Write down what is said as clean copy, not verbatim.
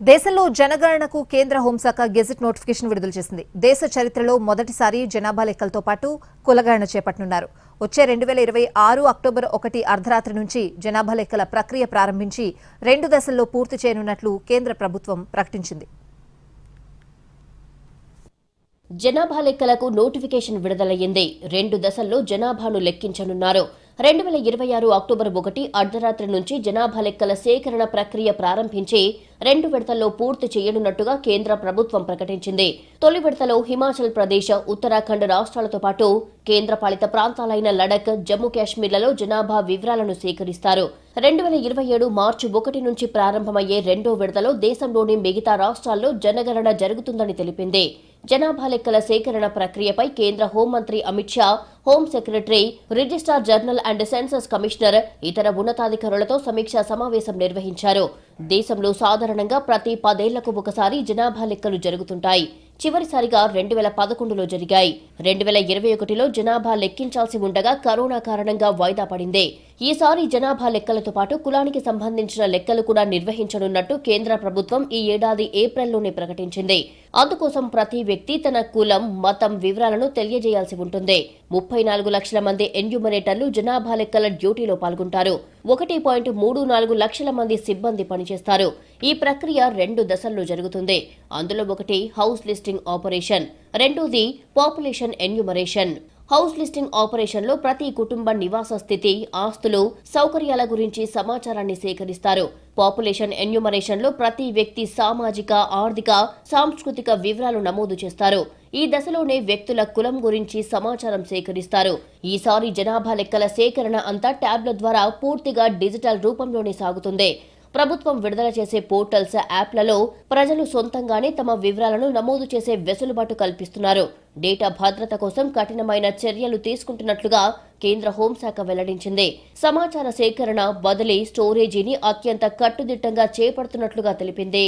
దేశంలో జనగణనకు కేంద్ర హోంశాఖ గెజిట్ నోటిఫికేషన్ విడుదల చేసింది. దేశ చరిత్రలో మొదటిసారి జనాభా లెక్కలతో పాటు కులగణన చేపట్టనున్నారు. వచ్చే 2026 అక్టోబర్ 1 అర్ధరాత్రి నుంచి జనాభా లెక్కల ప్రక్రియ ప్రారంభించి 2 దశల్లో పూర్తి చేయనున్నట్లు కేంద్ర ప్రభుత్వం ప్రకటించింది. జనాభా లెక్కలకు నోటిఫికేషన్ విడుదలయ్యింది. 2 దశల్లో జనాభాను లెక్కించనున్నారు. 2026 అక్టోబర్ 1 అర్ధరాత్రి నుంచి జనాభా లెక్కల సేకరణ ప్రక్రియ ప్రారంభించి 2 విడతల్లో పూర్తి చేయనున్నట్టుగా కేంద్ర ప్రభుత్వం ప్రకటించింది. తొలి విడతలో హిమాచల్ ప్రదేశ్, ఉత్తరాఖండ్ రాష్ట్రాలతో పాటు కేంద్రపాలిత ప్రాంతాలైన లడక్, జమ్మూ కాశ్మీర్లలో జనాభా వివరాలను సేకరిస్తారు. 2027 మార్చి 1 నుంచి ప్రారంభమయ్యే 2వ విడతలో దేశంలోని మిగతా రాష్ట్రాల్లో జనగణన జరుగుతుందని తెలిపింది. జనాభా లెక్కల సేకరణ ప్రక్రియపై కేంద్ర హోంమంత్రి Amit Shah, home secretary, registrar general and census commissioner, ఇతర ఉన్నతాధికారులతో సమీక్షా సమావేశం నిర్వహించారు. దేశంలో సాధారణంగా ప్రతి 10 ఏళ్లకు ఒకసారి జనాభా లెక్కలు జరుగుతుంటాయి. చివరిసారిగా 2011లో జరిగాయి. 2021లో జనాభా లెక్కించాల్సి ఉండగా కరోనా కారణంగా వాయిదా పడింది. ఈసారి జనాభా లెక్కలతో పాటు కులానికి సంబంధించిన లెక్కలు కూడా నిర్వహించనున్నట్టు కేంద్ర ప్రభుత్వం ఈ ఏడాది ఏప్రిల్లోనే ప్రకటించింది. అందుకోసం ప్రతి వ్యక్తి తన కులం, మతం వివరాలను తెలియజేయాల్సి ఉంటుంది. 34 లక్షల మంది ఎన్యూమరేటర్లు జనాభా లెక్కల డ్యూటీలో పాల్గొంటారు. 1.34 లక్షల మంది సిబ్బంది పనిచేస్తారు. ఈ ప్రక్రియ 2 దశల్లో జరుగుతుంది. అందులో ఒకటి హౌస్ లిస్టింగ్ ఆపరేషన్, రెండోది population enumeration. House listing operation లో ప్రతి కుటుంబ నివాస స్థితి, ఆస్తులు, సౌకర్యాల గురించి సమాచారాన్ని సేకరిస్తారు. పాపులేషన్ ఎన్యూమరేషన్ లో ప్రతి వ్యక్తి సామాజిక, ఆర్థిక, సాంస్కృతిక వివరాలు నమోదు చేస్తారు. ఈ దశలోనే వ్యక్తుల కులం గురించి సమాచారం సేకరిస్తారు. ఈసారి జనాభా లెక్కల సేకరణ అంతా ట్యాబ్ల ద్వారా పూర్తిగా డిజిటల్ రూపంలోనే సాగుతుంది. ప్రభుత్వం విడుదల చేసే పోర్టల్స్, యాప్లలో ప్రజలు సొంతంగానే తమ వివరాలను నమోదు చేసే వెసులుబాటు కల్పిస్తున్నారు. డేటా భద్రత కోసం కఠినమైన చర్యలు తీసుకుంటున్నట్లుగా కేంద్ర హోంశాఖ వెల్లడించింది. సమాచార సేకరణ, బదిలీ, స్టోరేజీని అత్యంత కట్టుదిట్టంగా చేపడుతున్నట్లుగా తెలిపింది.